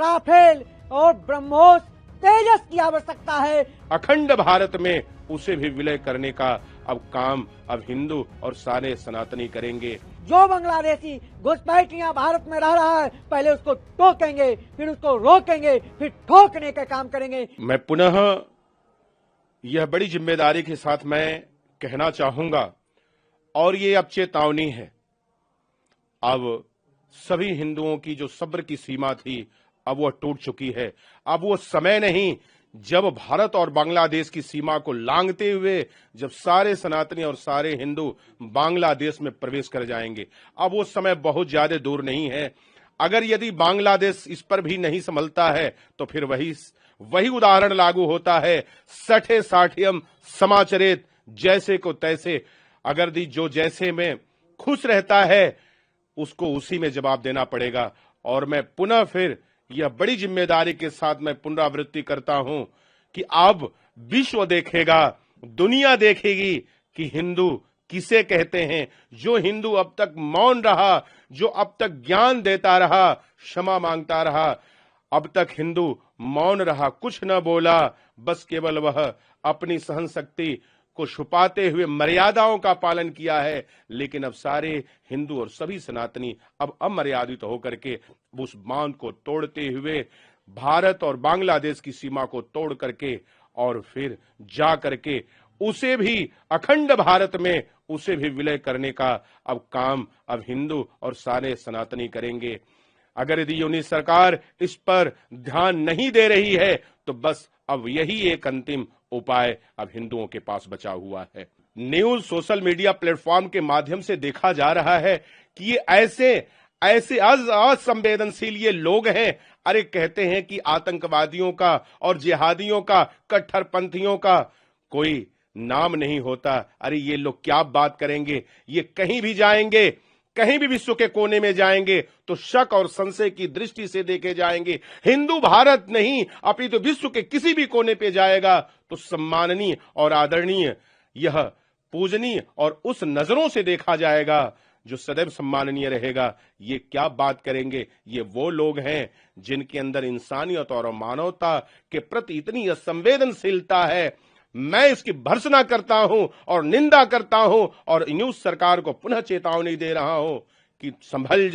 Rafale और ब्रह्मोस तेजस की आवश्यकता है। अखंड भारत में उसे भी विलय करने का काम अब हिंदू और सारे सनातनी करेंगे। जो बांग्लादेशी घुसपैठियां भारत में रह रहा है, पहले उसको टोकेंगे, फिर उसको रोकेंगे, फिर ठोकने का काम करेंगे। मैं पुनः यह बड़ी जिम्मेदारी के साथ मैं कहना चाहूंगा, और ये अब चेतावनी है, अब सभी हिंदुओं की जो सब्र की सीमा थी अब वह टूट चुकी है। अब वो समय नहीं जब भारत और बांग्लादेश की सीमा को लांघते हुए जब सारे सनातनी और सारे हिंदू बांग्लादेश में प्रवेश कर जाएंगे। अब वो समय बहुत ज्यादा दूर नहीं है। अगर यदि बांग्लादेश इस पर भी नहीं संभलता है तो फिर वही उदाहरण लागू होता है, सठे साठियम समाचरित, जैसे को तैसे। अगर जो जैसे में खुश रहता है उसको उसी में जवाब देना पड़ेगा। और मैं पुनः फिर यह बड़ी जिम्मेदारी के साथ मैं पुनरावृत्ति करता हूं कि अब विश्व देखेगा, दुनिया देखेगी कि हिंदू किसे कहते हैं। जो हिंदू अब तक मौन रहा, जो अब तक ज्ञान देता रहा, क्षमा मांगता रहा, अब तक हिंदू मौन रहा, कुछ न बोला, बस केवल वह अपनी सहन शक्ति को छुपाते हुए मर्यादाओं का पालन किया है। लेकिन अब सारे हिंदू और सभी सनातनी अब अमर्यादित होकर के उस बांध को तोड़ते हुए भारत और बांग्लादेश की सीमा को तोड़ करके और फिर जा करके उसे भी अखंड भारत में उसे भी विलय करने का काम अब हिंदू और सारे सनातनी करेंगे। अगर यदि यूनिट सरकार इस पर ध्यान नहीं दे रही है तो बस अब यही एक अंतिम उपाय अब हिंदुओं के पास बचा हुआ है। न्यूज सोशल मीडिया प्लेटफॉर्म के माध्यम से देखा जा रहा है कि ये ऐसे असंवेदनशील ये लोग हैं। अरे कहते हैं कि आतंकवादियों का और जिहादियों का, कट्टरपंथियों का कोई नाम नहीं होता। अरे ये लोग क्या बात करेंगे, ये कहीं भी जाएंगे, कहीं भी विश्व के कोने में जाएंगे तो शक और संशय की दृष्टि से देखे जाएंगे। हिंदू भारत नहीं अपनी तो विश्व के किसी भी कोने पे जाएगा तो सम्माननीय और आदरणीय, यह पूजनीय और उस नजरों से देखा जाएगा जो सदैव सम्माननीय रहेगा। ये क्या बात करेंगे, ये वो लोग हैं जिनके अंदर इंसानियत और मानवता के प्रति इतनी असंवेदनशीलता है। मैं इसकी भर्त्सना करता हूं और निंदा करता हूं और न्यूज सरकार को पुनः चेतावनी दे रहा हूं कि संभल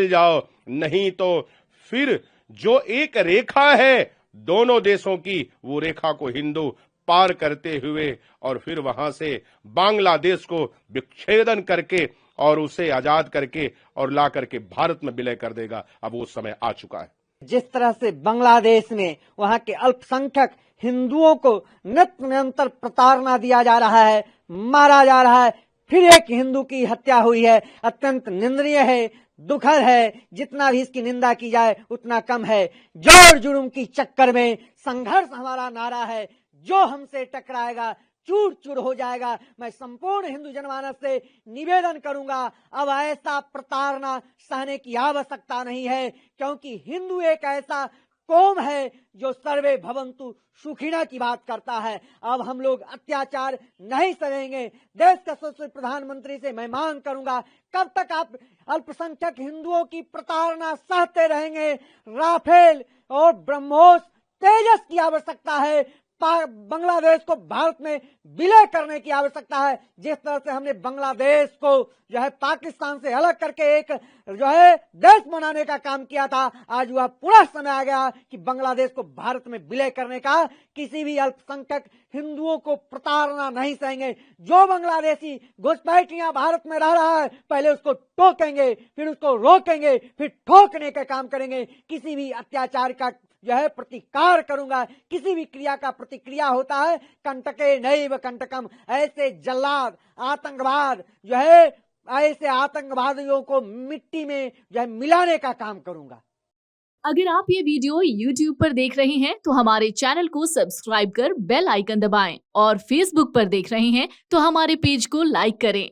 जाओ, नहीं तो फिर जो एक रेखा है दोनों देशों की, वो रेखा को हिंदू पार करते हुए और फिर वहां से बांग्लादेश को विच्छेदन करके और उसे आजाद करके और ला करके भारत में विलय कर देगा। अब वो समय आ चुका है। जिस तरह से बांग्लादेश में वहां के अल्पसंख्यक हिंदुओं को निरंतर प्रताड़ना दिया जा रहा है, मारा जा रहा है, फिर एक हिंदू की हत्या हुई है, अत्यंत निंदनीय है, दुखद है। जितना भी इसकी निंदा की जाए उतना कम है। जोर जुर्म की चक्कर में संघर्ष हमारा नारा है, जो हमसे टकराएगा चूर चूर हो जाएगा। मैं संपूर्ण हिंदू जनमानस से निवेदन करूंगा, अब ऐसा प्रताड़ना सहने की आवश्यकता नहीं है, क्योंकि हिंदू एक ऐसा कौम है जो सर्वे भवन्तु सुखिना की बात करता है। अब हम लोग अत्याचार नहीं सहेंगे। देश का यशस्वी प्रधानमंत्री से मैं मांग करूंगा, कब तक आप अल्पसंख्यक हिंदुओं की प्रताड़ना सहते रहेंगे? राफेल और ब्रह्मोस तेजस की आवश्यकता है। बांग्लादेश को भारत में विलय करने की आवश्यकता है। जिस तरह से हमने बांग्लादेश को जो है पाकिस्तान से अलग करके एक जो है देश बनाने का काम किया था, आज वह पूरा समय आ गया कि बांग्लादेश को भारत में विलय करने का। किसी भी अल्पसंख्यक हिंदुओं को प्रताड़ना नहीं सहेंगे। जो बांग्लादेशी घुसपैठियां भारत में रह रहा है, पहले उसको टोकेंगे, फिर उसको रोकेंगे, फिर ठोकने का काम करेंगे। किसी भी अत्याचार का जो है प्रतिकार करूंगा। किसी भी क्रिया का प्रतिक्रिया होता है, कंटके नैव कंटकम, ऐसे जल्लाद आतंकवाद जो है, ऐसे आतंकवादियों को मिट्टी में जो है मिलाने का काम करूंगा। अगर आप ये वीडियो YouTube पर देख रहे हैं तो हमारे चैनल को सब्सक्राइब कर बेल आइकन दबाएं, और Facebook पर देख रहे हैं तो हमारे पेज को लाइक करें।